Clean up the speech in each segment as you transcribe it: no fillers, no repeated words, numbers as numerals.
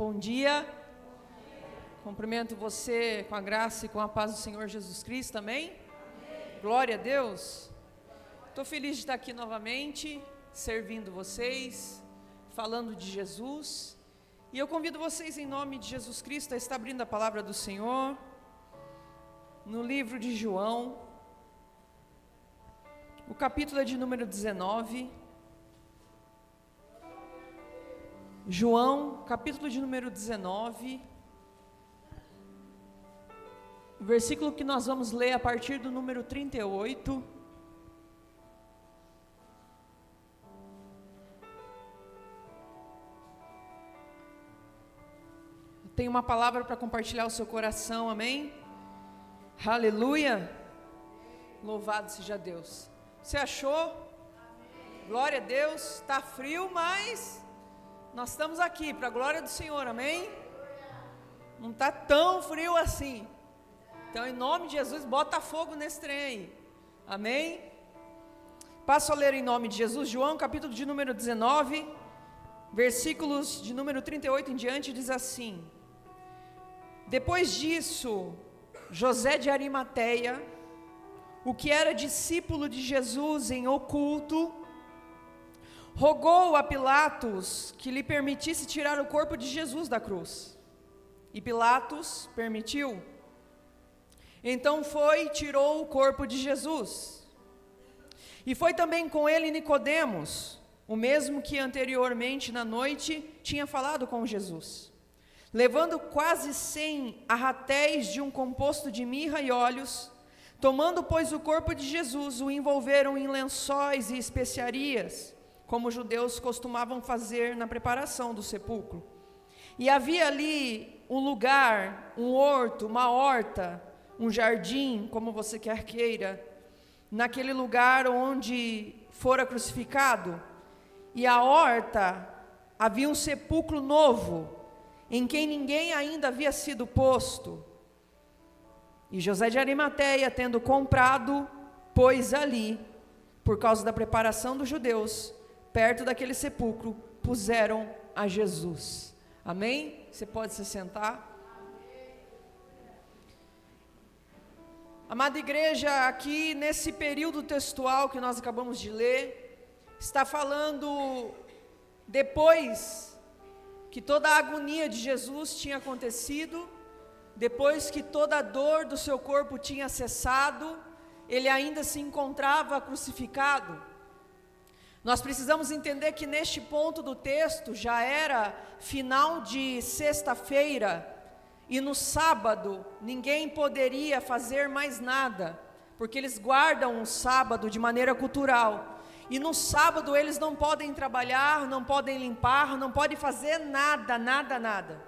bom dia. Cumprimento você com a graça e com a paz do Senhor Jesus Cristo, amém? Glória a Deus. Estou feliz de estar aqui novamente, servindo vocês, falando de Jesus. E eu convido vocês, em nome de Jesus Cristo, a estar abrindo a palavra do Senhor no livro de João. O capítulo é de número 19. João, capítulo de número 19. O versículo que nós vamos ler a partir do número 38. Eu tenho uma palavra para compartilhar o seu coração, amém? Aleluia! Louvado seja Deus. Você achou? Glória a Deus. Está frio, mas nós estamos aqui para a glória do Senhor, amém? Não está tão frio assim. Então, em nome de Jesus, bota fogo nesse trem aí, amém? Passo a ler em nome de Jesus, João, capítulo de número 19, versículos de número 38 em diante, diz assim: Depois disso, José de Arimateia, o que era discípulo de Jesus em oculto, rogou a Pilatos que lhe permitisse tirar o corpo de Jesus da cruz. E Pilatos permitiu. Então foi e tirou o corpo de Jesus. E foi também com ele Nicodemos, o mesmo que anteriormente na noite tinha falado com Jesus. Levando quase 100 arratéis de um composto de mirra e óleos, tomando, pois, o corpo de Jesus, o envolveram em lençóis e especiarias, como os judeus costumavam fazer na preparação do sepulcro. E havia ali um lugar, um horto, uma horta, um jardim, como você quer queira, naquele lugar onde fora crucificado. E a horta havia um sepulcro novo, em quem ninguém ainda havia sido posto. E José de Arimateia, tendo comprado, pôs ali, por causa da preparação dos judeus, perto daquele sepulcro, puseram a Jesus. Amém? Você pode se sentar. Amada igreja, aqui nesse período textual que nós acabamos de ler, está falando depois que toda a agonia de Jesus tinha acontecido, depois que toda a dor do seu corpo tinha cessado, ele ainda se encontrava crucificado. Nós precisamos entender que neste ponto do texto já era final de sexta-feira, e no sábado ninguém poderia fazer mais nada, porque eles guardam o sábado de maneira cultural, e no sábado eles não podem trabalhar, não podem limpar, não podem fazer nada.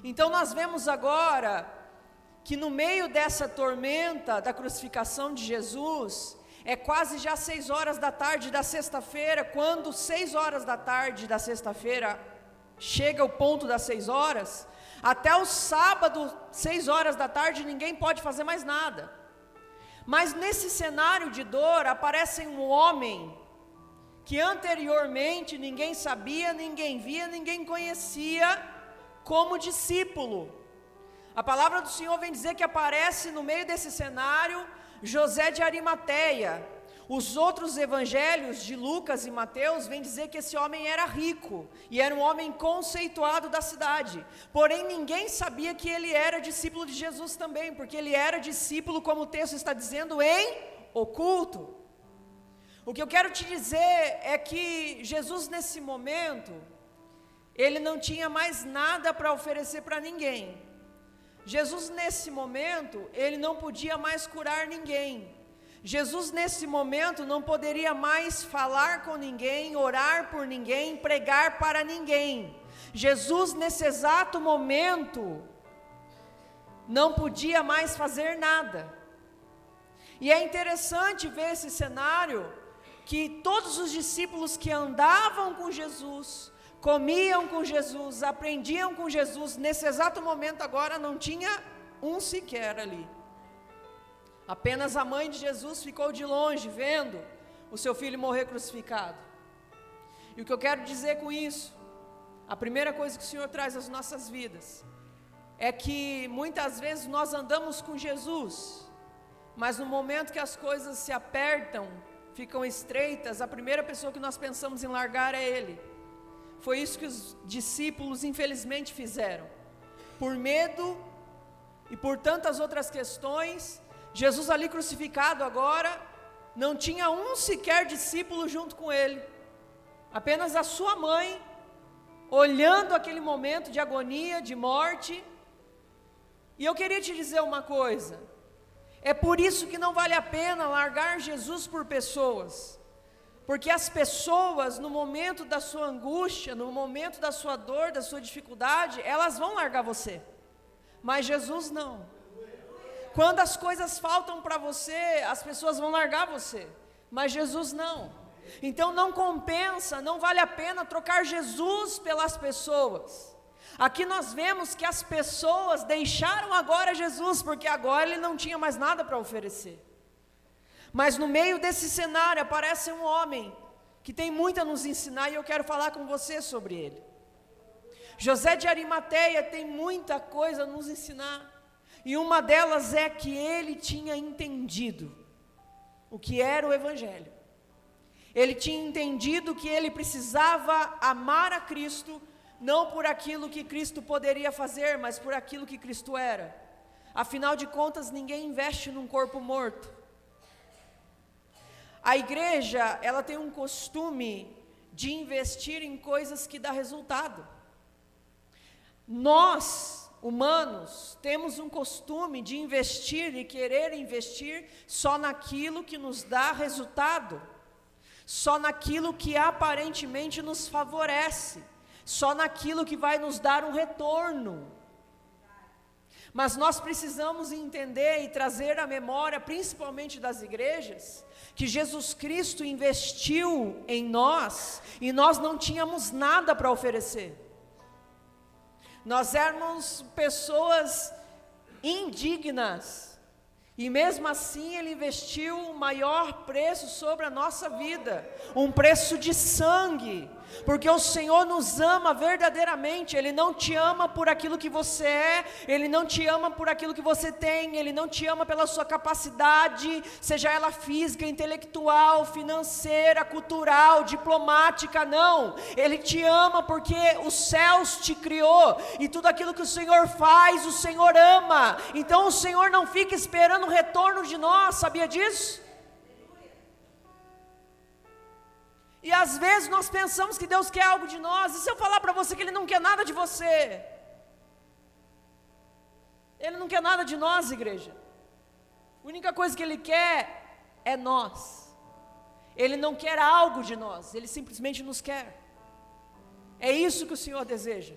Então nós vemos agora que no meio dessa tormenta da crucificação de Jesus, é quase já 6 horas da tarde da sexta-feira, quando 6 horas da tarde da sexta-feira chega o ponto das 6 horas, até o sábado, 6 horas da tarde, ninguém pode fazer mais nada. Mas nesse cenário de dor, aparece um homem que anteriormente ninguém sabia, ninguém via, ninguém conhecia, como discípulo. A palavra do Senhor vem dizer que aparece no meio desse cenário José de Arimateia. Os outros evangelhos de Lucas e Mateus vêm dizer que esse homem era rico e era um homem conceituado da cidade, porém ninguém sabia que ele era discípulo de Jesus também, porque ele era discípulo, como o texto está dizendo, em oculto. O que eu quero te dizer é que Jesus nesse momento, ele não tinha mais nada para oferecer para ninguém. Jesus nesse momento, ele não podia mais curar ninguém. Jesus nesse momento não poderia mais falar com ninguém, orar por ninguém, pregar para ninguém. Jesus nesse exato momento não podia mais fazer nada. E é interessante ver esse cenário, que todos os discípulos que andavam com Jesus, comiam com Jesus, aprendiam com Jesus, nesse exato momento agora não tinha um sequer ali. Apenas a mãe de Jesus ficou de longe, vendo o seu filho morrer crucificado. E o que eu quero dizer com isso? A primeira coisa que o Senhor traz às nossas vidas é que muitas vezes nós andamos com Jesus, mas no momento que as coisas se apertam, ficam estreitas, a primeira pessoa que nós pensamos em largar é Ele. Foi isso que os discípulos infelizmente fizeram. Por medo e por tantas outras questões, Jesus ali crucificado agora, não tinha um sequer discípulo junto com Ele. Apenas a sua mãe, olhando aquele momento de agonia, de morte. E eu queria te dizer uma coisa, é por isso que não vale a pena largar Jesus por pessoas, porque as pessoas no momento da sua angústia, no momento da sua dor, da sua dificuldade, elas vão largar você, mas Jesus não. Quando as coisas faltam para você, as pessoas vão largar você, mas Jesus não. Então não compensa, não vale a pena trocar Jesus pelas pessoas. Aqui nós vemos que as pessoas deixaram agora Jesus, porque agora Ele não tinha mais nada para oferecer. Mas no meio desse cenário aparece um homem que tem muito a nos ensinar, e eu quero falar com você sobre ele. José de Arimateia tem muita coisa a nos ensinar, e uma delas é que ele tinha entendido o que era o Evangelho. Ele tinha entendido que ele precisava amar a Cristo, não por aquilo que Cristo poderia fazer, mas por aquilo que Cristo era. Afinal de contas, ninguém investe num corpo morto. A igreja, ela tem um costume de investir em coisas que dá resultado. Nós, humanos, temos um costume de investir e querer investir só naquilo que nos dá resultado, só naquilo que aparentemente nos favorece, só naquilo que vai nos dar um retorno. Mas nós precisamos entender e trazer à memória, principalmente das igrejas, que Jesus Cristo investiu em nós, e nós não tínhamos nada para oferecer. Nós éramos pessoas indignas, e mesmo assim Ele investiu o maior preço sobre a nossa vida, um preço de sangue, porque o Senhor nos ama verdadeiramente. Ele não te ama por aquilo que você é, Ele não te ama por aquilo que você tem, Ele não te ama pela sua capacidade, seja ela física, intelectual, financeira, cultural, diplomática, não. Ele te ama porque os céus te criou, e tudo aquilo que o Senhor faz, o Senhor ama. Então o Senhor não fica esperando o retorno de nós, sabia disso? E às vezes nós pensamos que Deus quer algo de nós, e se eu falar para você que Ele não quer nada de você? Ele não quer nada de nós, igreja. A única coisa que Ele quer é nós. Ele não quer algo de nós, Ele simplesmente nos quer. É isso que o Senhor deseja.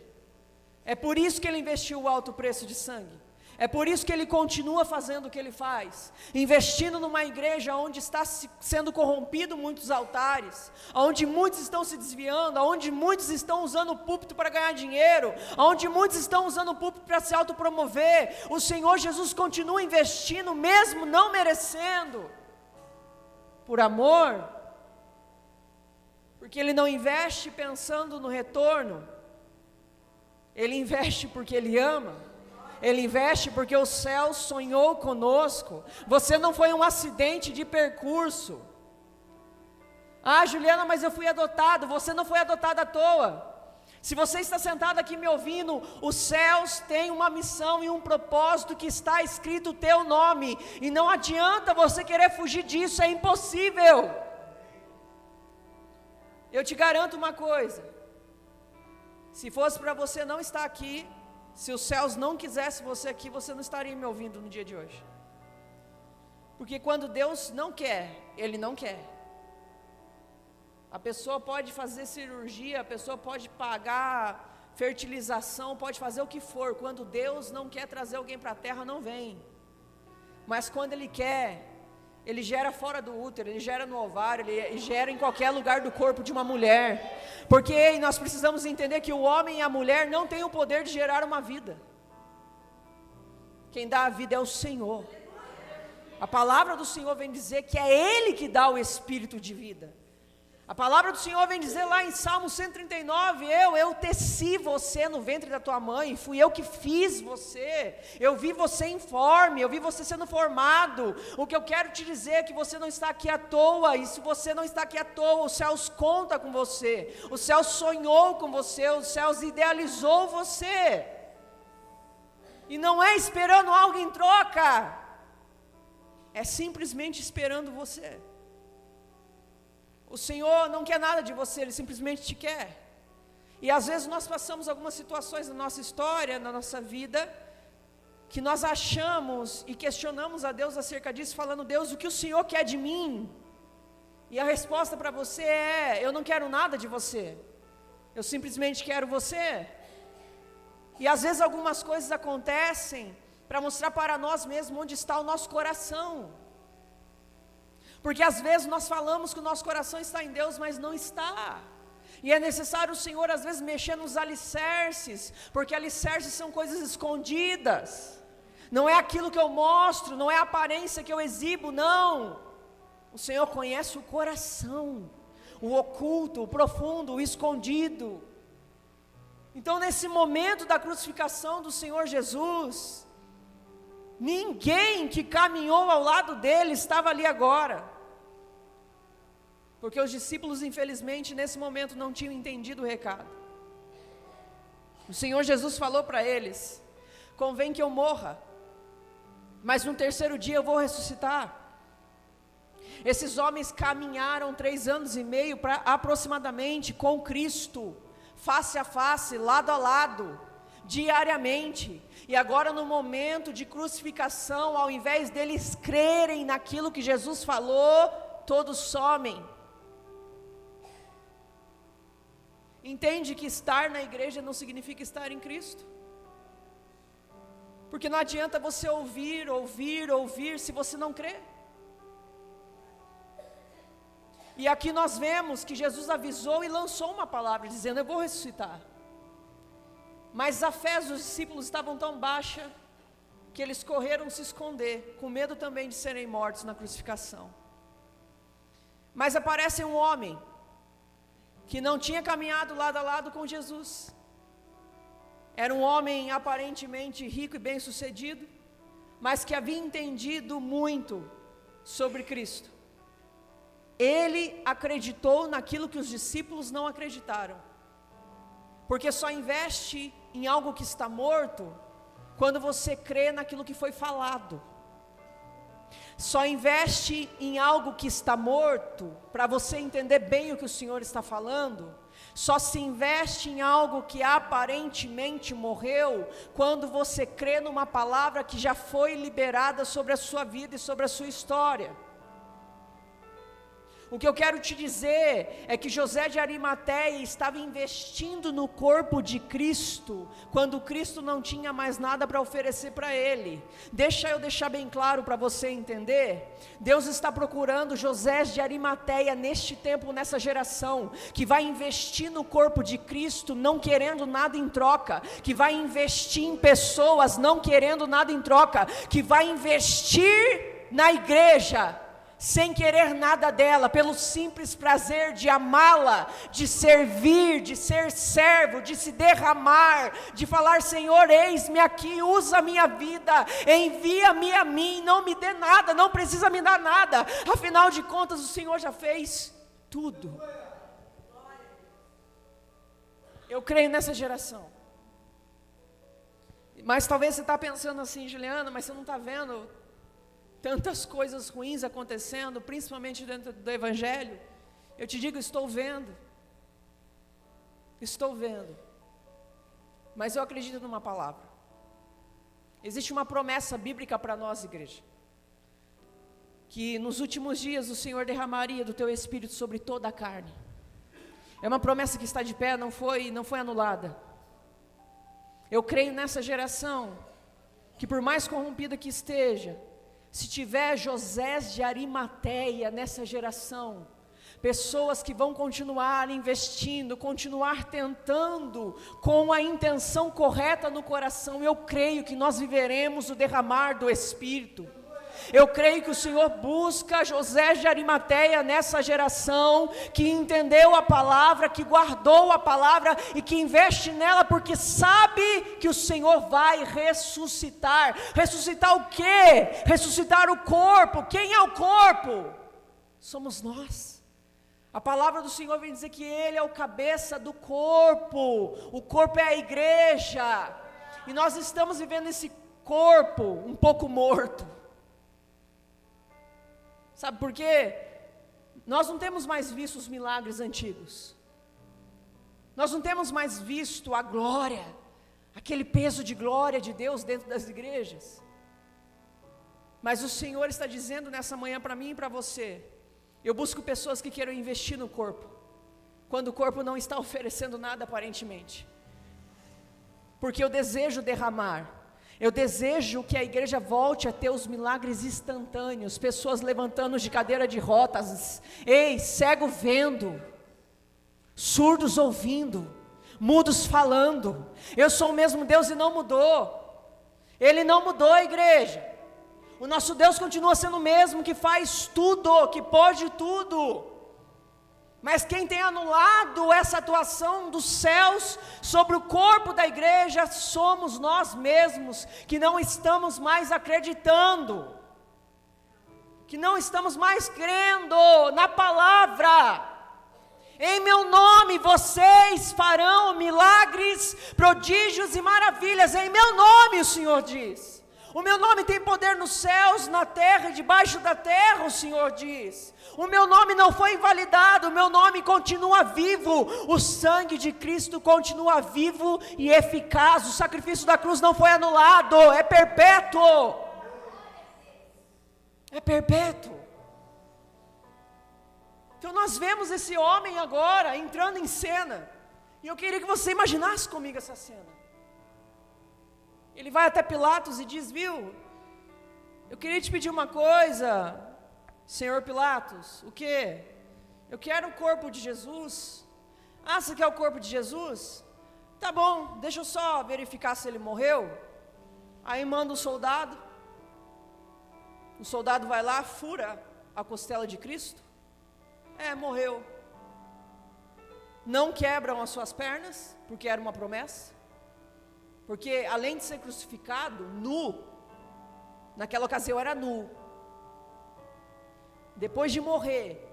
É por isso que Ele investiu o alto preço de sangue. É por isso que Ele continua fazendo o que Ele faz, investindo numa igreja onde está sendo corrompido muitos altares, onde muitos estão se desviando, onde muitos estão usando o púlpito para ganhar dinheiro, onde muitos estão usando o púlpito para se autopromover. O Senhor Jesus continua investindo, mesmo não merecendo, por amor, porque Ele não investe pensando no retorno, Ele investe porque Ele ama. Ele investe porque o céu sonhou conosco. Você não foi um acidente de percurso. Ah, Juliana, mas eu fui adotado. Você não foi adotado à toa. Se você está sentado aqui me ouvindo, os céus têm uma missão e um propósito que está escrito o teu nome, e não adianta você querer fugir disso, é impossível. Eu te garanto uma coisa: se fosse para você não estar aqui, se os céus não quisessem você aqui, você não estaria me ouvindo no dia de hoje. Porque quando Deus não quer, Ele não quer. A pessoa pode fazer cirurgia, a pessoa pode pagar fertilização, pode fazer o que for. Quando Deus não quer trazer alguém para a terra, não vem. Mas quando Ele quer, Ele gera fora do útero, Ele gera no ovário, Ele gera em qualquer lugar do corpo de uma mulher. Porque nós precisamos entender que o homem e a mulher não têm o poder de gerar uma vida. Quem dá a vida é o Senhor. A palavra do Senhor vem dizer que é Ele que dá o espírito de vida. A palavra do Senhor vem dizer lá em Salmo 139, eu teci você no ventre da tua mãe, fui eu que fiz você, eu vi você informe, eu vi você sendo formado. O que eu quero te dizer é que você não está aqui à toa, e se você não está aqui à toa, os céus conta com você, os céus sonhou com você, os céus idealizou você, e não é esperando algo em troca, é simplesmente esperando você. O Senhor não quer nada de você, Ele simplesmente te quer. E às vezes nós passamos algumas situações na nossa história, na nossa vida, que nós achamos e questionamos a Deus acerca disso, falando: Deus, o que o Senhor quer de mim? E a resposta para você é: eu não quero nada de você, eu simplesmente quero você. E às vezes algumas coisas acontecem para mostrar para nós mesmos onde está o nosso coração. Porque às vezes nós falamos que o nosso coração está em Deus, mas não está. E é necessário o Senhor às vezes mexer nos alicerces, porque alicerces são coisas escondidas. Não é aquilo que eu mostro, não é a aparência que eu exibo, não. O Senhor conhece o coração, o oculto, o profundo, o escondido. Então, nesse momento da crucificação do Senhor Jesus, ninguém que caminhou ao lado dele estava ali agora, porque os discípulos, infelizmente, nesse momento não tinham entendido o recado. O Senhor Jesus falou para eles: convém que eu morra, mas no terceiro dia eu vou ressuscitar. Esses homens caminharam 3 anos e meio aproximadamente com Cristo, face a face, lado a lado, diariamente. E agora, no momento de crucificação, ao invés deles crerem naquilo que Jesus falou, todos somem. Entende que estar na igreja não significa estar em Cristo? Porque não adianta você ouvir, se você não crê. E aqui nós vemos que Jesus avisou e lançou uma palavra, dizendo: eu vou ressuscitar. Mas a fé dos discípulos estava tão baixa, que eles correram se esconder, com medo também de serem mortos na crucificação. Mas aparece um homem, que não tinha caminhado lado a lado com Jesus. Era um homem aparentemente rico e bem sucedido, mas que havia entendido muito sobre Cristo. Ele acreditou naquilo que os discípulos não acreditaram, porque só investe em algo que está morto quando você crê naquilo que foi falado. Só investe em algo que está morto, para você entender bem o que o Senhor está falando. Só se investe em algo que aparentemente morreu, quando você crê numa palavra que já foi liberada sobre a sua vida e sobre a sua história. O que eu quero te dizer é que José de Arimateia estava investindo no corpo de Cristo, quando Cristo não tinha mais nada para oferecer para ele. Deixa eu deixar bem claro para você entender. Deus está procurando José de Arimateia neste tempo, nessa geração, que vai investir no corpo de Cristo, não querendo nada em troca, que vai investir em pessoas, não querendo nada em troca, que vai investir na igreja, sem querer nada dela, pelo simples prazer de amá-la, de servir, de ser servo, de se derramar, de falar: Senhor, eis-me aqui, usa a minha vida, envia-me a mim, não me dê nada, não precisa me dar nada, afinal de contas o Senhor já fez tudo. Eu creio nessa geração. Mas talvez você está pensando assim: Juliana, mas você não está vendo tantas coisas ruins acontecendo, principalmente dentro do Evangelho? Eu te digo, estou vendo, mas eu acredito numa palavra. Existe uma promessa bíblica para nós, igreja, que nos últimos dias o Senhor derramaria do teu Espírito sobre toda a carne. É uma promessa que está de pé, não foi anulada. Eu creio nessa geração, que por mais corrompida que esteja, se tiver Josés de Arimateia nessa geração, pessoas que vão continuar investindo, continuar tentando, com a intenção correta no coração, eu creio que nós viveremos o derramar do Espírito. Eu creio que o Senhor busca José de Arimateia nessa geração, que entendeu a palavra, que guardou a palavra e que investe nela, porque sabe que o Senhor vai ressuscitar. Ressuscitar o quê? Ressuscitar o corpo. Quem é o corpo? Somos nós. A palavra do Senhor vem dizer que Ele é o cabeça do corpo. O corpo é a igreja. E nós estamos vivendo esse corpo um pouco morto. Sabe por quê? Nós não temos mais visto os milagres antigos. Nós não temos mais visto a glória, aquele peso de glória de Deus dentro das igrejas. Mas o Senhor está dizendo nessa manhã para mim e para você: eu busco pessoas que queiram investir no corpo, quando o corpo não está oferecendo nada aparentemente. Porque eu desejo derramar. Eu desejo que a igreja volte a ter os milagres instantâneos, pessoas levantando de cadeira de rodas, cego vendo, surdos ouvindo, mudos falando. Eu sou o mesmo Deus e não mudou. Ele não mudou, a igreja. O nosso Deus continua sendo o mesmo, que faz tudo, que pode tudo. Mas quem tem anulado essa atuação dos céus sobre o corpo da igreja somos nós mesmos, que não estamos mais acreditando, que não estamos mais crendo na palavra. Em meu nome vocês farão milagres, prodígios e maravilhas, em meu nome o Senhor diz. O meu nome tem poder nos céus, na terra e debaixo da terra, o Senhor diz. O meu nome não foi invalidado, o meu nome continua vivo, o sangue de Cristo continua vivo e eficaz, o sacrifício da cruz não foi anulado, é perpétuo. É perpétuo. Então nós vemos esse homem agora entrando em cena, e eu queria que você imaginasse comigo essa cena. Ele vai até Pilatos e diz: viu, eu queria te pedir uma coisa, Senhor Pilatos. O quê? Eu quero o corpo de Jesus. Ah, você quer o corpo de Jesus? Tá bom, deixa eu só verificar se ele morreu. Aí manda o soldado vai lá, fura a costela de Cristo. Morreu. Não quebram as suas pernas, porque era uma promessa. Porque além de ser crucificado, nu, naquela ocasião era nu. Depois de morrer,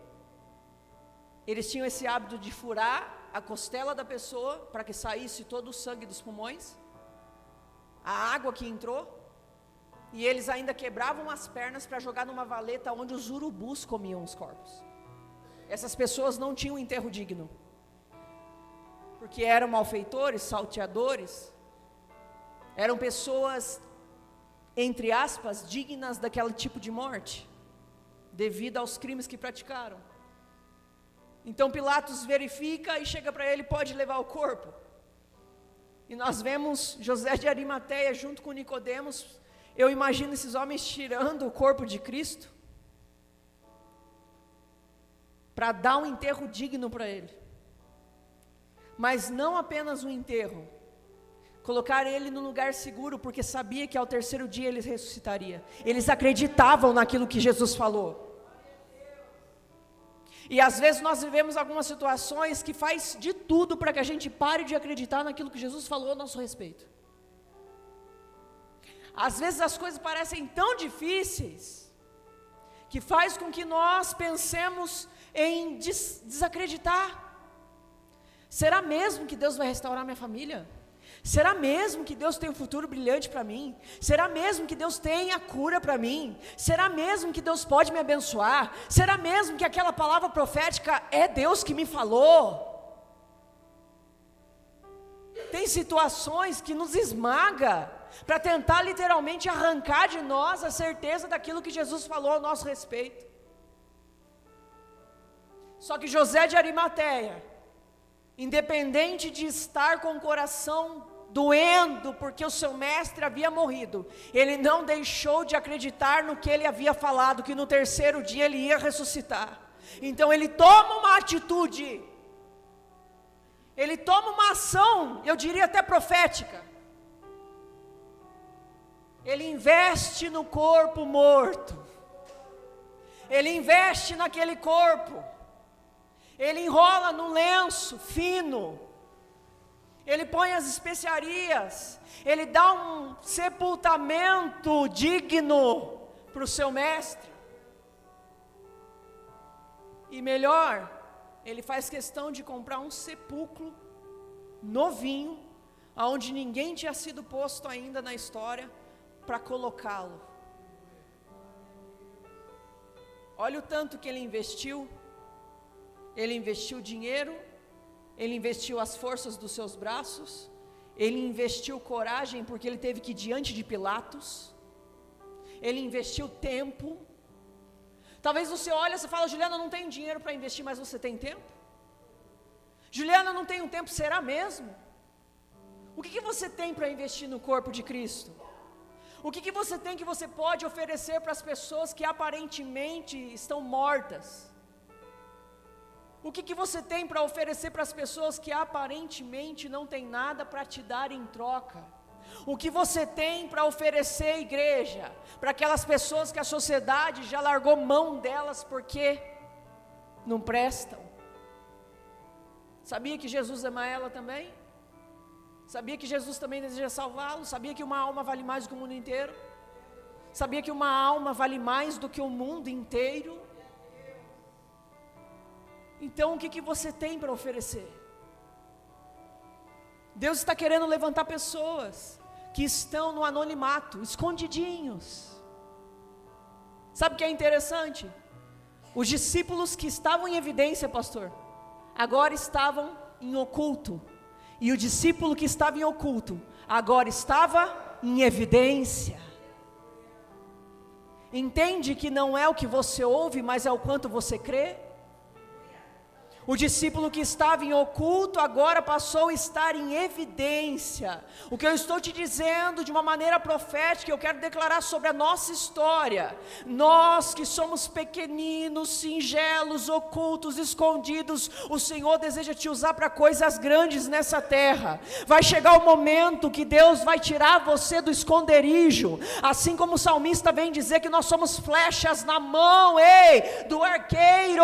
eles tinham esse hábito de furar a costela da pessoa, para que saísse todo o sangue dos pulmões, a água que entrou, e eles ainda quebravam as pernas para jogar numa valeta onde os urubus comiam os corpos. Essas pessoas não tinham enterro digno, porque eram malfeitores, salteadores, eram pessoas, entre aspas, dignas daquele tipo de morte, devido aos crimes que praticaram. Então Pilatos verifica e chega para ele: pode levar o corpo. E nós vemos José de Arimateia junto com Nicodemos. Eu imagino esses homens tirando o corpo de Cristo, para dar um enterro digno para ele. Mas não apenas um enterro, colocar ele num lugar seguro, porque sabia que ao terceiro dia ele ressuscitaria. Eles acreditavam naquilo que Jesus falou. E às vezes nós vivemos algumas situações que faz de tudo para que a gente pare de acreditar naquilo que Jesus falou a nosso respeito. Às vezes as coisas parecem tão difíceis, que faz com que nós pensemos em desacreditar. Será mesmo que Deus vai restaurar minha família? Será mesmo que Deus tem um futuro brilhante para mim? Será mesmo que Deus tem a cura para mim? Será mesmo que Deus pode me abençoar? Será mesmo que aquela palavra profética é Deus que me falou? Tem situações que nos esmaga, para tentar literalmente arrancar de nós a certeza daquilo que Jesus falou a nosso respeito. Só que José de Arimateia, independente de estar com o coração doendo, porque o seu mestre havia morrido, ele não deixou de acreditar no que ele havia falado, que no terceiro dia ele ia ressuscitar. Então ele toma uma atitude, ele toma uma ação, eu diria até profética. Ele investe no corpo morto. Ele investe naquele corpo, ele enrola no lenço fino, ele põe as especiarias, ele dá um sepultamento digno para o seu mestre. E melhor, ele faz questão de comprar um sepulcro novinho, aonde ninguém tinha sido posto ainda na história, para colocá-lo. Olha o tanto que ele investiu dinheiro, ele investiu as forças dos seus braços, ele investiu coragem, porque ele teve que ir diante de Pilatos, ele investiu tempo. Talvez você olhe e fala: Juliana, não tenho dinheiro para investir, mas você tem tempo? Juliana, não tenho tempo, será mesmo? O que você tem para investir no corpo de Cristo? O que você tem que você pode oferecer para as pessoas que aparentemente estão mortas? O que você tem para oferecer para as pessoas que aparentemente não tem nada para te dar em troca? O que você tem para oferecer, igreja, para aquelas pessoas que a sociedade já largou mão delas porque não prestam? Sabia que Jesus ama ela também? Sabia que Jesus também deseja salvá-lo? Sabia que uma alma vale mais do que o mundo inteiro? Sabia que uma alma vale mais do que o mundo inteiro? Então o que você tem para oferecer? Deus está querendo levantar pessoas que estão no anonimato, escondidinhos. Sabe o que é interessante? Os discípulos que estavam em evidência, pastor, agora estavam em oculto. E o discípulo que estava em oculto, agora estava em evidência. Entende que não é o que você ouve, mas é o quanto você crê? O discípulo que estava em oculto agora passou a estar em evidência. O que eu estou te dizendo de uma maneira profética, eu quero declarar sobre a nossa história. Nós que somos pequeninos, singelos, ocultos, escondidos, o Senhor deseja te usar para coisas grandes nessa terra. Vai chegar o momento que Deus vai tirar você do esconderijo, assim como o salmista vem dizer que nós somos flechas na mão, do arqueiro.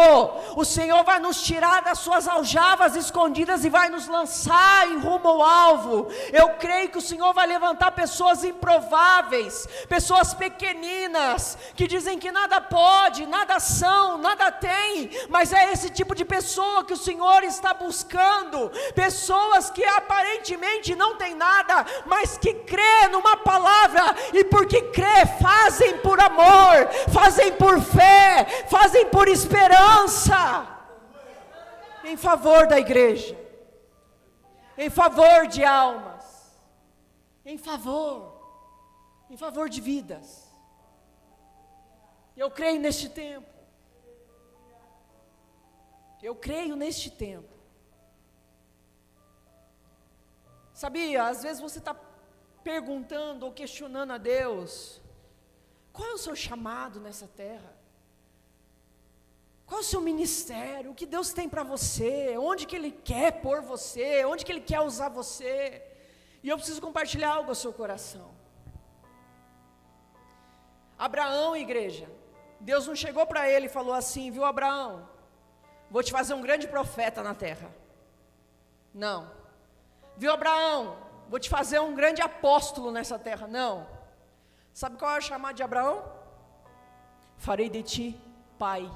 O Senhor vai nos tirar das suas aljavas escondidas e vai nos lançar em rumo ao alvo. Eu creio que o Senhor vai levantar pessoas improváveis, pessoas pequeninas, que dizem que nada pode, nada são, nada tem, mas é esse tipo de pessoa que o Senhor está buscando, pessoas que aparentemente não tem nada, mas que crê numa palavra, e porque crê, fazem por amor, fazem por fé, fazem por esperança, em favor da igreja, em favor de almas, em favor de vidas. Eu creio neste tempo, sabia, às vezes você está perguntando ou questionando a Deus, qual é o seu chamado nessa terra? Qual é o seu ministério? O que Deus tem para você? Onde que Ele quer pôr você? Onde que Ele quer usar você? E eu preciso compartilhar algo ao seu coração. Abraão, igreja, Deus não chegou para ele e falou assim: viu, Abraão, vou te fazer um grande profeta na terra. Não. Viu, Abraão, vou te fazer um grande apóstolo nessa terra. Não. Sabe qual é o chamado de Abraão? Farei de ti pai.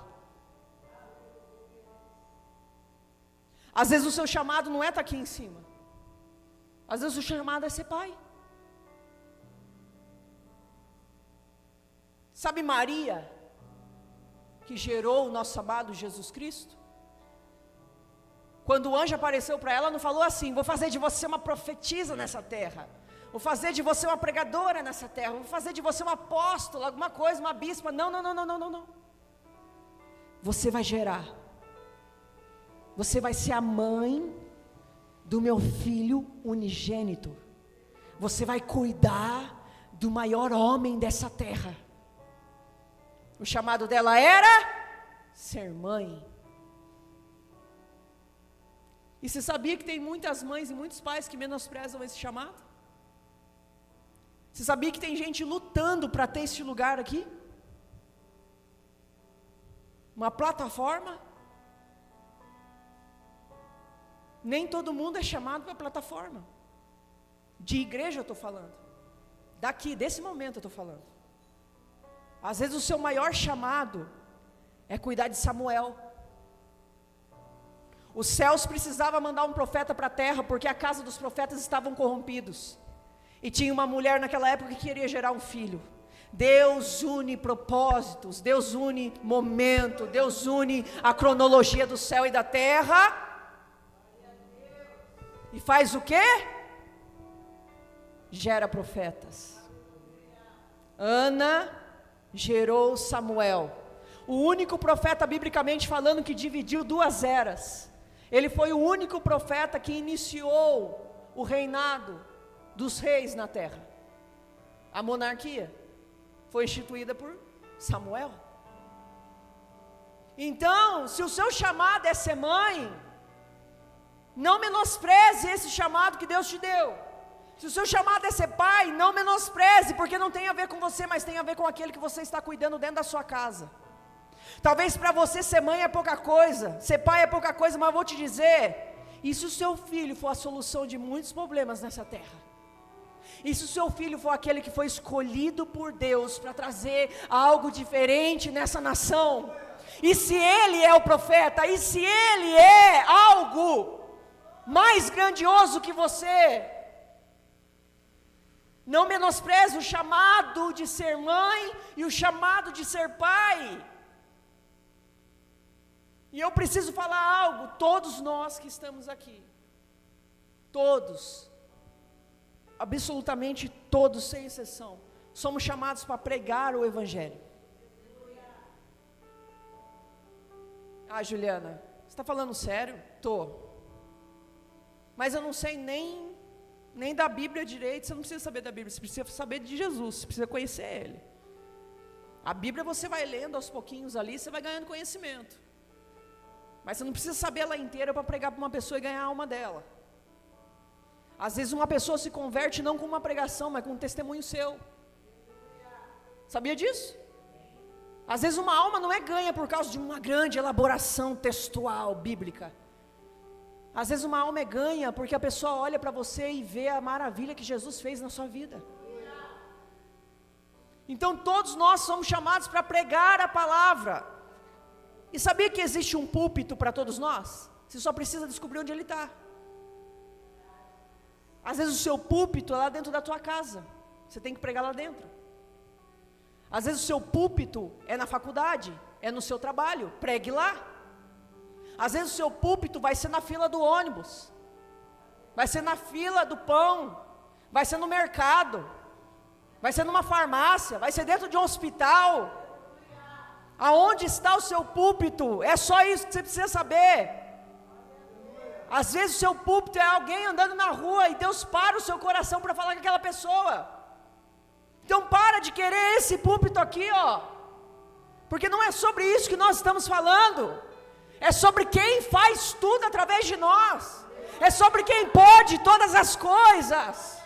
Às vezes o seu chamado não é estar aqui em cima. Às vezes o chamado é ser pai. Sabe Maria, que gerou o nosso amado Jesus Cristo? Quando o anjo apareceu para ela, não falou assim: vou fazer de você uma profetisa nessa terra, vou fazer de você uma pregadora nessa terra, vou fazer de você uma apóstola, alguma coisa, uma bispa. Não. Você vai gerar. Você vai ser a mãe do meu filho unigênito. Você vai cuidar do maior homem dessa terra. O chamado dela era ser mãe. E você sabia que tem muitas mães e muitos pais que menosprezam esse chamado? Você sabia que tem gente lutando para ter este lugar aqui? Uma plataforma? Nem todo mundo é chamado para plataforma. De igreja eu estou falando. Daqui, desse momento eu estou falando. Às vezes o seu maior chamado é cuidar de Samuel. Os céus precisavam mandar um profeta para a terra, porque a casa dos profetas estavam corrompidos. E tinha uma mulher naquela época que queria gerar um filho. Deus une propósitos, Deus une momento, Deus une a cronologia do céu e da terra. E faz o quê? Gera profetas. Ana gerou Samuel, o único profeta biblicamente falando que dividiu duas eras. Ele foi o único profeta que iniciou o reinado dos reis na terra. A monarquia foi instituída por Samuel. Então, se o seu chamado é ser mãe, não menospreze esse chamado que Deus te deu. Se o seu chamado é ser pai, não menospreze, porque não tem a ver com você, mas tem a ver com aquele que você está cuidando dentro da sua casa. Talvez para você ser mãe é pouca coisa, ser pai é pouca coisa, mas eu vou te dizer, e se o seu filho for a solução de muitos problemas nessa terra? E se o seu filho for aquele que foi escolhido por Deus para trazer algo diferente nessa nação? E se ele é o profeta? E se ele é algo mais grandioso que você? Não menospreze o chamado de ser mãe e o chamado de ser pai. E eu preciso falar algo, todos nós que estamos aqui, todos, absolutamente todos, sem exceção, somos chamados para pregar o Evangelho. Ah, Juliana, você está falando sério? Estou. Mas eu não sei nem da Bíblia direito. Você não precisa saber da Bíblia, você precisa saber de Jesus, você precisa conhecer Ele. A Bíblia você vai lendo aos pouquinhos ali, você vai ganhando conhecimento. Mas você não precisa saber ela inteira para pregar para uma pessoa e ganhar a alma dela. Às vezes uma pessoa se converte não com uma pregação, mas com um testemunho seu. Sabia disso? Às vezes uma alma não é ganha por causa de uma grande elaboração textual, bíblica. Às vezes uma alma é ganha porque a pessoa olha para você e vê a maravilha que Jesus fez na sua vida. Então todos nós somos chamados para pregar a palavra. E sabia que existe um púlpito para todos nós? Você só precisa descobrir onde ele está. Às vezes o seu púlpito é lá dentro da tua casa, você tem que pregar lá dentro. Às vezes o seu púlpito é na faculdade, é no seu trabalho, pregue lá. Às vezes o seu púlpito vai ser na fila do ônibus, vai ser na fila do pão, vai ser no mercado, vai ser numa farmácia, vai ser dentro de um hospital. Aonde está o seu púlpito? É só isso que você precisa saber. Às vezes o seu púlpito é alguém andando na rua e Deus para o seu coração para falar com aquela pessoa. Então para de querer esse púlpito aqui, ó, porque não é sobre isso que nós estamos falando. É sobre quem faz tudo através de nós. É sobre quem pode todas as coisas.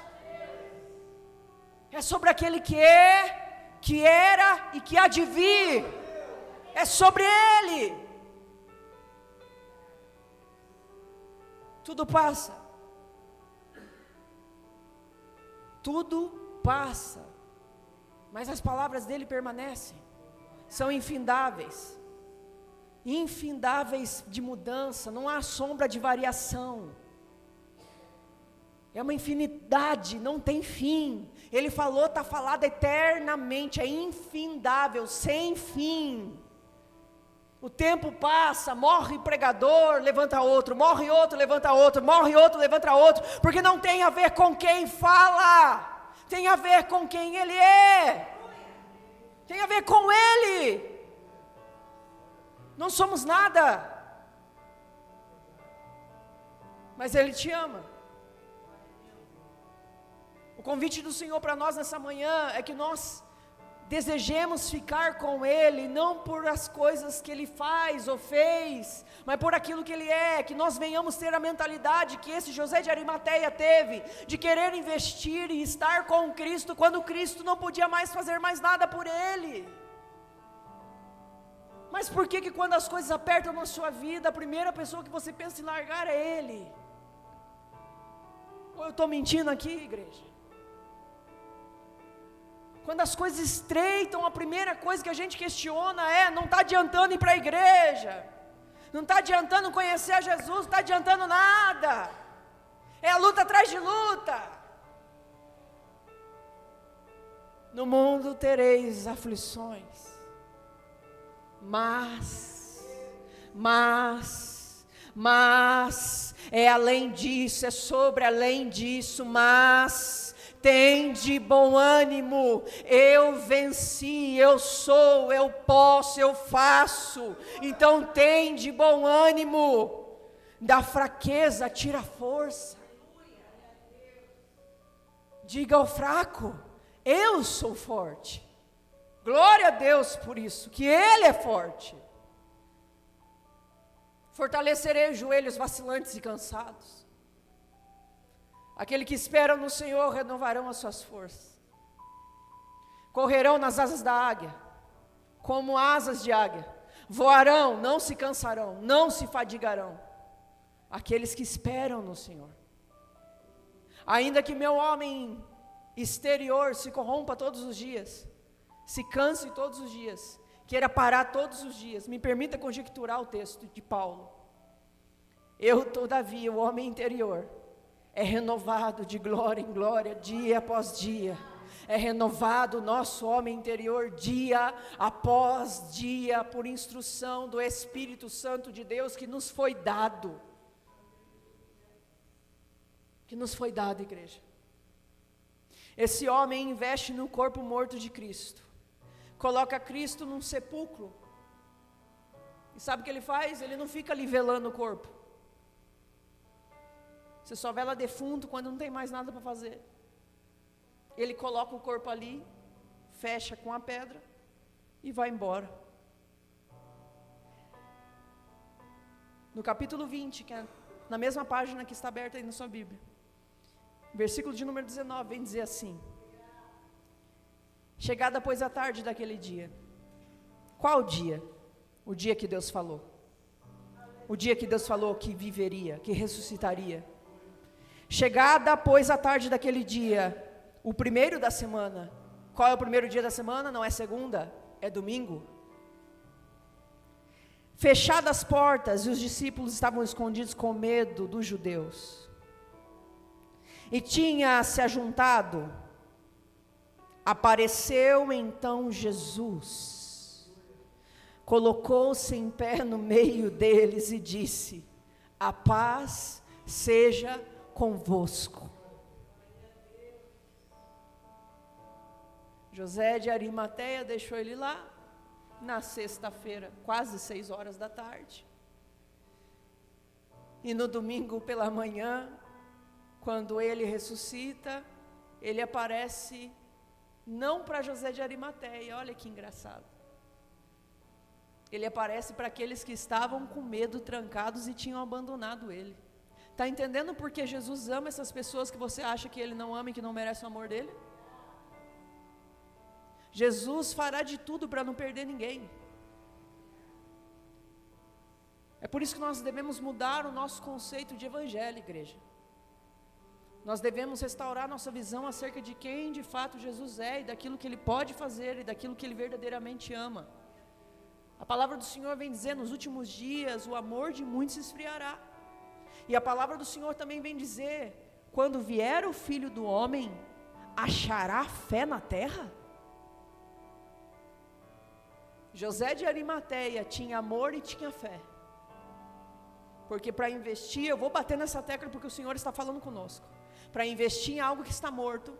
É sobre aquele que é, que era e que há de vir. É sobre Ele. Tudo passa. Tudo passa. Mas as palavras dele permanecem. São infindáveis. Infindáveis de mudança. Não há sombra de variação. É uma infinidade, não tem fim. Ele falou, está falado eternamente. É infindável, sem fim. O tempo passa, morre pregador, levanta outro, morre outro, levanta outro, morre outro, levanta outro, porque não tem a ver com quem fala, tem a ver com quem ele é, tem a ver com ele. Não somos nada, mas ele te ama. O convite do Senhor para nós nessa manhã é que nós desejemos ficar com Ele, não por as coisas que Ele faz ou fez, mas por aquilo que Ele é, que nós venhamos ter a mentalidade que esse José de Arimateia teve, de querer investir e estar com Cristo, quando Cristo não podia mais fazer mais nada por ele. Mas por que quando as coisas apertam na sua vida, a primeira pessoa que você pensa em largar é Ele? Ou eu estou mentindo aqui, igreja? Quando as coisas estreitam, a primeira coisa que a gente questiona é: não está adiantando ir para a igreja, não está adiantando conhecer a Jesus, não está adiantando nada, é a luta atrás de luta. No mundo tereis aflições, mas, é além disso, é sobre além disso, mas tende bom ânimo, eu venci, eu sou, eu posso, eu faço, então tende bom ânimo, da fraqueza tira força, diga ao fraco, eu sou forte. Glória a Deus por isso, que Ele é forte. Fortalecerei os joelhos vacilantes e cansados. Aquele que espera no Senhor renovarão as suas forças. Correrão nas asas da águia, como asas de águia. Voarão, não se cansarão, não se fadigarão. Aqueles que esperam no Senhor. Ainda que meu homem exterior se corrompa todos os dias, se canse todos os dias, queira parar todos os dias, me permita conjecturar o texto de Paulo. Eu, todavia, o homem interior, é renovado de glória em glória, dia após dia. É renovado o nosso homem interior, dia após dia, por instrução do Espírito Santo de Deus, que nos foi dado. Que nos foi dado, igreja. Esse homem investe no corpo morto de Cristo. Coloca Cristo num sepulcro. E sabe o que ele faz? Ele não fica ali velando o corpo. Você só vela defunto quando não tem mais nada para fazer. Ele coloca o corpo ali, fecha com a pedra e vai embora. No capítulo 20, que é na mesma página que está aberta aí na sua Bíblia, versículo de número 19, vem dizer assim: chegada pois a tarde daquele dia. Qual dia? O dia que Deus falou. O dia que Deus falou que viveria, que ressuscitaria. Chegada pois a tarde daquele dia, o primeiro da semana. Qual é o primeiro dia da semana? Não é segunda, é domingo. Fechadas as portas, e os discípulos estavam escondidos com medo dos judeus. E tinha se ajuntado. Apareceu então Jesus, colocou-se em pé no meio deles e disse: a paz seja convosco. José de Arimateia deixou ele lá, na sexta-feira, quase 6 horas da tarde, e no domingo pela manhã, quando ele ressuscita, ele aparece não para José de Arimateia, olha que engraçado, ele aparece para aqueles que estavam com medo, trancados e tinham abandonado ele. Está entendendo por que Jesus ama essas pessoas que você acha que ele não ama e que não merece o amor dele? Jesus fará de tudo para não perder ninguém. É por isso que nós devemos mudar o nosso conceito de evangelho, igreja. Nós devemos restaurar nossa visão acerca de quem de fato Jesus é, e daquilo que Ele pode fazer, e daquilo que Ele verdadeiramente ama. A palavra do Senhor vem dizer: nos últimos dias o amor de muitos se esfriará. E a palavra do Senhor também vem dizer: quando vier o Filho do Homem, achará fé na terra? José de Arimateia tinha amor e tinha fé. Porque para investir, eu vou bater nessa tecla porque o Senhor está falando conosco. Para investir em algo que está morto,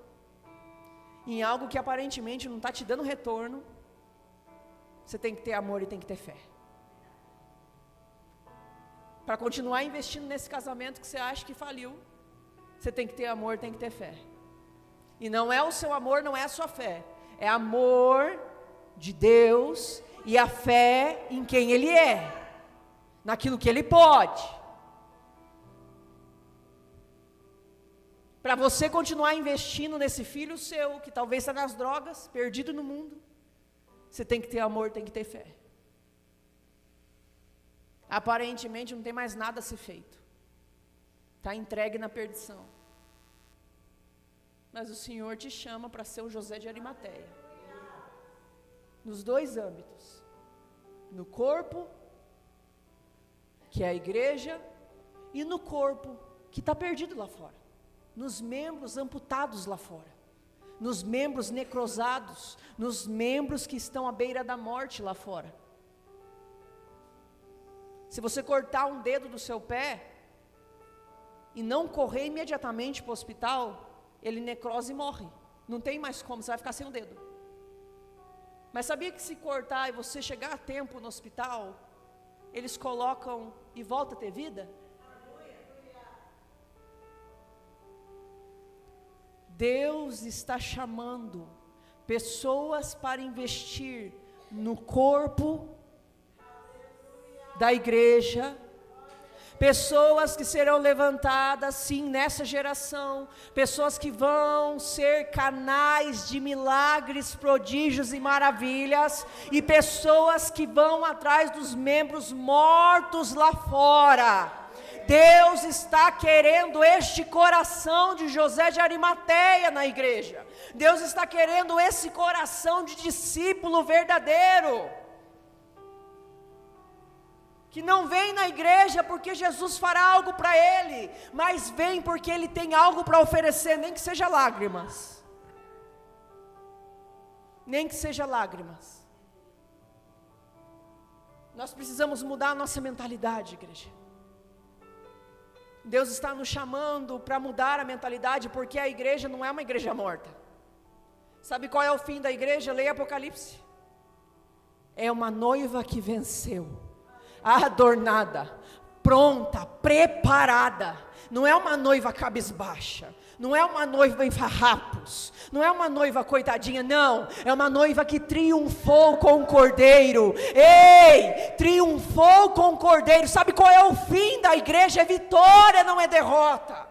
em algo que aparentemente não está te dando retorno, você tem que ter amor e tem que ter fé. Para continuar investindo nesse casamento que você acha que faliu, você tem que ter amor, tem que ter fé. E não é o seu amor, não é a sua fé, é amor de Deus e a fé em quem Ele é, naquilo que Ele pode. Para você continuar investindo nesse filho seu, que talvez está nas drogas, perdido no mundo, você tem que ter amor, tem que ter fé. Aparentemente não tem mais nada a ser feito. Está entregue na perdição. Mas o Senhor te chama para ser o José de Arimateia. Nos dois âmbitos. No corpo, que é a igreja, e no corpo, que está perdido lá fora. Nos membros amputados lá fora. Nos membros necrosados. Nos membros que estão à beira da morte lá fora. Se você cortar um dedo do seu pé e não correr imediatamente para o hospital, ele necrosa e morre. Não tem mais como, você vai ficar sem o dedo. Mas sabia que se cortar e você chegar a tempo no hospital, eles colocam e volta a ter vida? Deus está chamando pessoas para investir no corpo da igreja, pessoas que serão levantadas sim nessa geração, pessoas que vão ser canais de milagres, prodígios e maravilhas, e pessoas que vão atrás dos membros mortos lá fora. Deus está querendo este coração de José de Arimateia na igreja. Deus está querendo esse coração de discípulo verdadeiro, que não vem na igreja porque Jesus fará algo para ele, mas vem porque ele tem algo para oferecer, nem que seja lágrimas. Nem que seja lágrimas. Nós precisamos mudar a nossa mentalidade, igreja. Deus está nos chamando para mudar a mentalidade, porque a igreja não é uma igreja morta. Sabe qual é o fim da igreja? Leia Apocalipse. É uma noiva que venceu, adornada, pronta, preparada. Não é uma noiva cabisbaixa, não é uma noiva em farrapos, não é uma noiva coitadinha, não, é uma noiva que triunfou com o Cordeiro. Ei, triunfou com o Cordeiro. Sabe qual é o fim da igreja? É vitória, não é derrota.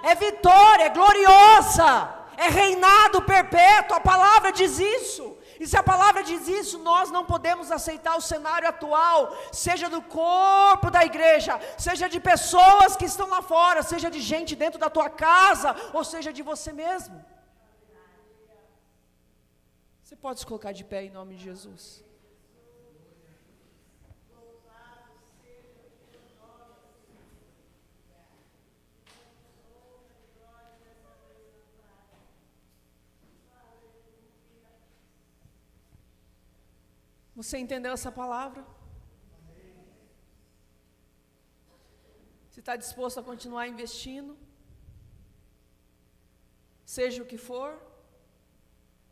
É vitória, é gloriosa, é reinado perpétuo. A palavra diz isso. E se a palavra diz isso, nós não podemos aceitar o cenário atual, seja do corpo da igreja, seja de pessoas que estão lá fora, seja de gente dentro da tua casa, ou seja de você mesmo. Você pode se colocar de pé em nome de Jesus. Você entendeu essa palavra? Você está disposto a continuar investindo? Seja o que for,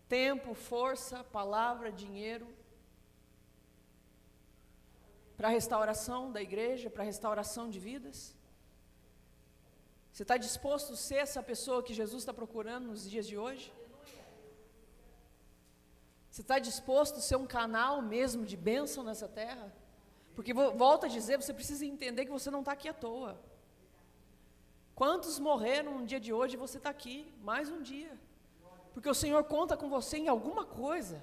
tempo, força, palavra, dinheiro, para a restauração da igreja, para a restauração de vidas? Você está disposto a ser essa pessoa que Jesus está procurando nos dias de hoje? Você está disposto a ser um canal mesmo de bênção nessa terra? Porque, volto a dizer, você precisa entender que você não está aqui à toa. Quantos morreram no dia de hoje e você está aqui, mais um dia? Porque o Senhor conta com você em alguma coisa.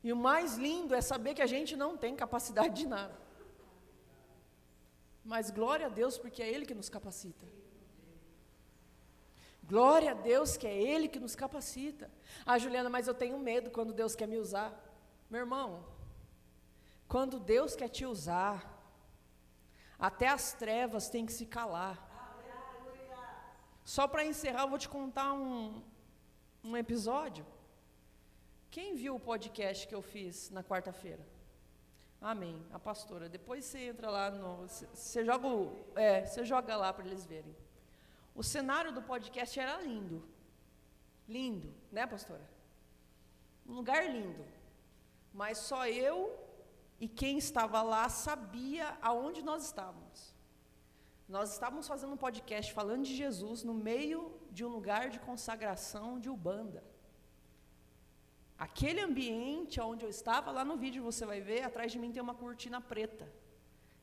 E o mais lindo é saber que a gente não tem capacidade de nada. Mas glória a Deus, porque é Ele que nos capacita. Glória a Deus que é Ele que nos capacita. Ah, Juliana, mas eu tenho medo quando Deus quer me usar. Meu irmão, quando Deus quer te usar, até as trevas têm que se calar. Só para encerrar, eu vou te contar um episódio. Quem viu o podcast que eu fiz na quarta-feira? Amém, a pastora. Depois você entra lá, você joga lá para eles verem. O cenário do podcast era lindo. Lindo, né, pastora? Um lugar lindo. Mas só eu e quem estava lá sabia aonde nós estávamos. Nós estávamos fazendo um podcast falando de Jesus no meio de um lugar de consagração de Ubanda. Aquele ambiente onde eu estava, lá no vídeo você vai ver, atrás de mim tem uma cortina preta.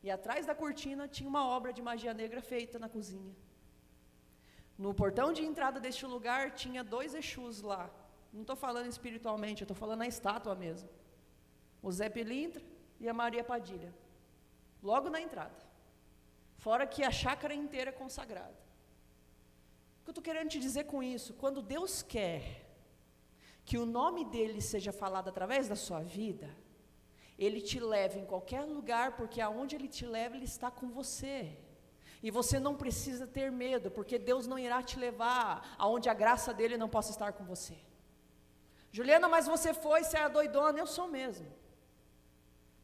E atrás da cortina tinha uma obra de magia negra feita na cozinha. No portão de entrada deste lugar tinha 2 Exus lá. Não estou falando espiritualmente, eu estou falando na estátua mesmo. O Zé Pilintra e a Maria Padilha, logo na entrada. Fora que a chácara inteira é consagrada. O que eu estou querendo te dizer com isso? Quando Deus quer que o nome dele seja falado através da sua vida, ele te leva em qualquer lugar, porque aonde ele te leva, ele está com você. E você não precisa ter medo, porque Deus não irá te levar aonde a graça dele não possa estar com você. Juliana, mas você foi, você é doidona. Eu sou mesmo.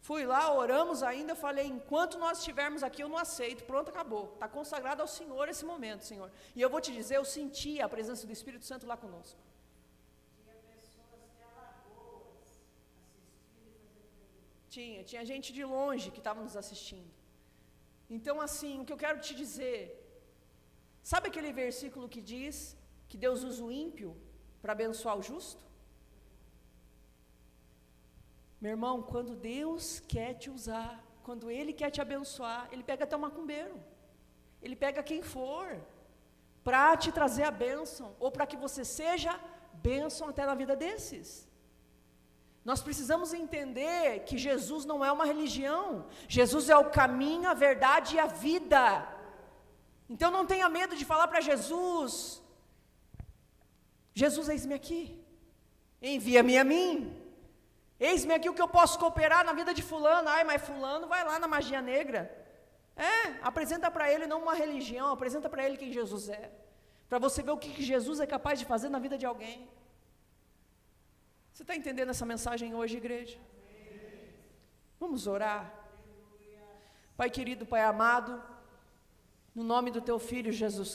Fui lá, oramos ainda, falei, enquanto nós estivermos aqui, eu não aceito, pronto, acabou. Está consagrado ao Senhor esse momento, Senhor. E eu vou te dizer, eu senti a presença do Espírito Santo lá conosco. Tinha pessoas de Alagoas assistindo. Tinha gente de longe que estava nos assistindo. Então, assim, o que eu quero te dizer, sabe aquele versículo que diz que Deus usa o ímpio para abençoar o justo? Meu irmão, quando Deus quer te usar, quando Ele quer te abençoar, Ele pega até o macumbeiro, Ele pega quem for, para te trazer a bênção, ou para que você seja bênção até na vida desses. Nós precisamos entender que Jesus não é uma religião, Jesus é o caminho, a verdade e a vida. Então não tenha medo de falar para Jesus, Jesus, eis-me aqui, envia-me a mim. Eis-me aqui o que eu posso cooperar na vida de fulano. Ai, mas fulano vai lá na magia negra. Apresenta para ele não uma religião, apresenta para ele quem Jesus é. Para você ver o que Jesus é capaz de fazer na vida de alguém. Você está entendendo essa mensagem hoje, igreja? Vamos orar. Pai querido, Pai amado, no nome do Teu Filho Jesus